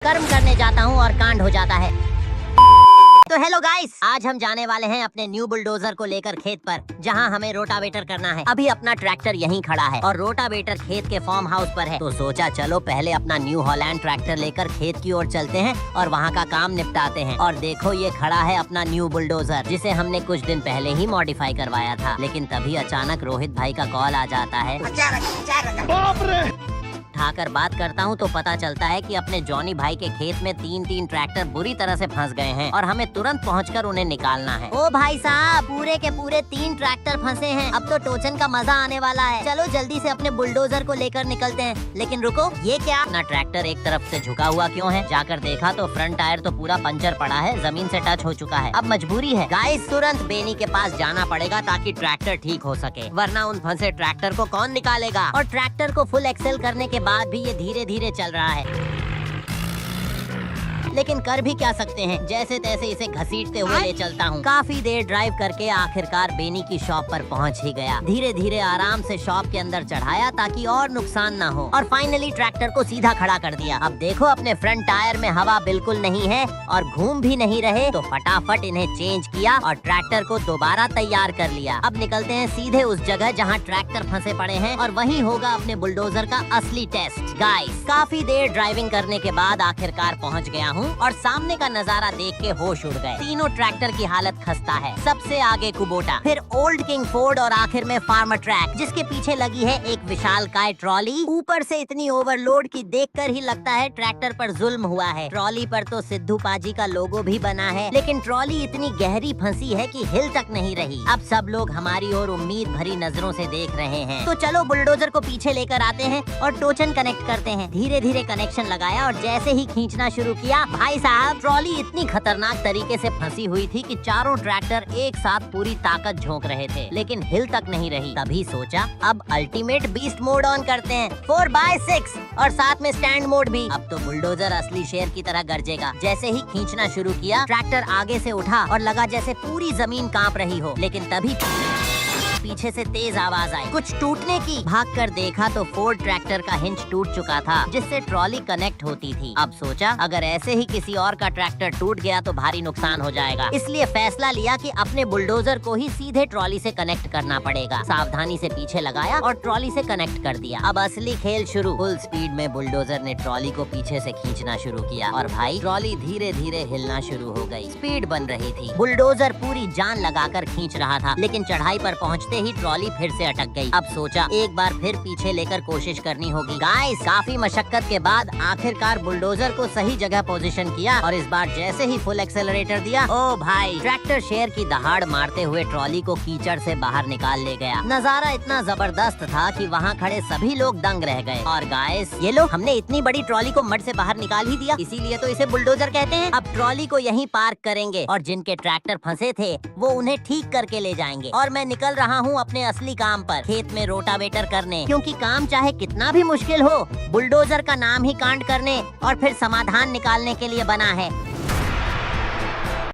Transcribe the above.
कर्म करने जाता हूँ और कांड हो जाता है। तो हेलो गाइस, आज हम जाने वाले हैं अपने न्यू बुलडोजर को लेकर खेत पर, जहां हमें रोटावेटर करना है। अभी अपना ट्रैक्टर यहीं खड़ा है और रोटावेटर खेत के फार्म हाउस पर है। तो सोचा चलो पहले अपना न्यू हॉलैंड ट्रैक्टर लेकर खेत की ओर चलते हैं और वहां का काम निपटाते हैं। और देखो ये खड़ा है अपना न्यू बुलडोजर, जिसे हमने कुछ दिन पहले ही मॉडिफाई करवाया था। लेकिन तभी अचानक रोहित भाई का कॉल आ जाता है। उठाकर बात करता हूँ तो पता चलता है कि अपने जॉनी भाई के खेत में तीन ट्रैक्टर बुरी तरह से फंस गए हैं और हमें तुरंत पहुंचकर उन्हें निकालना है। ओ भाई साहब, पूरे के पूरे 3 ट्रैक्टर फंसे हैं। अब तो टोचन का मजा आने वाला है। चलो जल्दी से अपने बुलडोजर को लेकर निकलते हैं। लेकिन रुको, ये क्या? अपना ट्रैक्टर एक तरफ से झुका हुआ क्यों है? जाकर देखा तो फ्रंट टायर तो पूरा पंचर पड़ा है, जमीन से टच हो चुका है। अब मजबूरी है गाइस, तुरंत बेनी के पास जाना पड़ेगा ताकि ट्रैक्टर ठीक हो सके, वरना उन फंसे ट्रैक्टर को कौन निकालेगा। और ट्रैक्टर को फुल एक्सेल करने के बाद भी ये धीरे धीरे चल रहा है, लेकिन कर भी क्या सकते हैं, जैसे तैसे इसे घसीटते हुए ले चलता हूँ। काफी देर ड्राइव करके आखिरकार बेनी की शॉप पर पहुँच ही गया। धीरे धीरे आराम से शॉप के अंदर चढ़ाया ताकि और नुकसान ना हो, और फाइनली ट्रैक्टर को सीधा खड़ा कर दिया। अब देखो अपने फ्रंट टायर में हवा बिल्कुल नहीं है और घूम भी नहीं रहे, तो फटाफट इन्हें चेंज किया और ट्रैक्टर को दोबारा तैयार कर लिया। अब निकलते हैं सीधे उस जगह जहाँ ट्रैक्टर फंसे पड़े हैं और वहीं होगा अपने बुलडोजर का असली टेस्ट। गाइस, काफी देर ड्राइविंग करने के बाद आखिरकार पहुँच गया हूँ और सामने का नजारा देख के होश उड़ गए। तीनों ट्रैक्टर की हालत खस्ता है। सबसे आगे कुबोटा, फिर ओल्ड किंग फोर्ड और आखिर में फार्मर ट्रैक, जिसके पीछे लगी है एक विशालकाय ट्रॉली। ऊपर से इतनी ओवरलोड की देखकर ही लगता है ट्रैक्टर पर जुल्म हुआ है। ट्रॉली पर तो सिद्धू पाजी का लोगो भी बना है, लेकिन ट्रॉली इतनी गहरी फंसी है कि हिल तक नहीं रही। अब सब लोग हमारी ओर उम्मीद भरी नजरों से देख रहे हैं। तो चलो बुलडोजर को पीछे लेकर आते हैं और टोचन कनेक्ट करते हैं। धीरे धीरे कनेक्शन लगाया और जैसे ही खींचना शुरू किया, भाई साहब, ट्रॉली इतनी खतरनाक तरीके से फंसी हुई थी कि चारों ट्रैक्टर एक साथ पूरी ताकत झोंक रहे थे, लेकिन हिल तक नहीं रही। तभी सोचा अब अल्टीमेट बीस्ट मोड ऑन करते हैं, 4x6, और साथ में स्टैंड मोड भी। अब तो बुलडोजर असली शेर की तरह गरजेगा। जैसे ही खींचना शुरू किया, ट्रैक्टर आगे से उठा और लगा जैसे पूरी जमीन कांप रही हो। लेकिन तभी पीछे से तेज आवाज आई कुछ टूटने की। भागकर देखा तो फोर्ड ट्रैक्टर का हिंज टूट चुका था, जिससे ट्रॉली कनेक्ट होती थी। अब सोचा अगर ऐसे ही किसी और का ट्रैक्टर टूट गया तो भारी नुकसान हो जाएगा, इसलिए फैसला लिया कि अपने बुलडोजर को ही सीधे ट्रॉली से कनेक्ट करना पड़ेगा। सावधानी से पीछे लगाया और ट्रॉली से कनेक्ट कर दिया। अब असली खेल शुरू। फुल स्पीड में बुलडोजर ने ट्रॉली को पीछे से खींचना शुरू किया और भाई ट्रॉली धीरे धीरे हिलना शुरू हो गई। स्पीड बन रही थी। बुलडोजर पूरी जान लगाकर खींच रहा था, लेकिन चढ़ाई पर पहुँचते ही ट्रॉली फिर से अटक गई। अब सोचा एक बार फिर पीछे लेकर कोशिश करनी होगी। गाइस, काफी मशक्कत के बाद आखिरकार बुलडोजर को सही जगह पोजीशन किया और इस बार जैसे ही फुल एक्सेलरेटर दिया, ओ भाई, ट्रैक्टर शेर की दहाड़ मारते हुए ट्रॉली को कीचड़ से बाहर निकाल ले गया। नजारा इतना जबरदस्त था कि वहाँ खड़े सभी लोग दंग रह गए। और गाइस, ये लो, हमने इतनी बड़ी ट्रॉली को मड से बाहर निकाल ही दिया, इसीलिए तो इसे बुलडोजर कहते हैं। अब ट्रॉली को यहीं पार्क करेंगे और जिनके ट्रैक्टर फंसे थे वो उन्हें ठीक करके ले जाएंगे। और मैं निकल रहा हूँ अपने असली काम पर, खेत में रोटावेटर करने, क्योंकि काम चाहे कितना भी मुश्किल हो, बुलडोजर का नाम ही कांड करने और फिर समाधान निकालने के लिए बना है।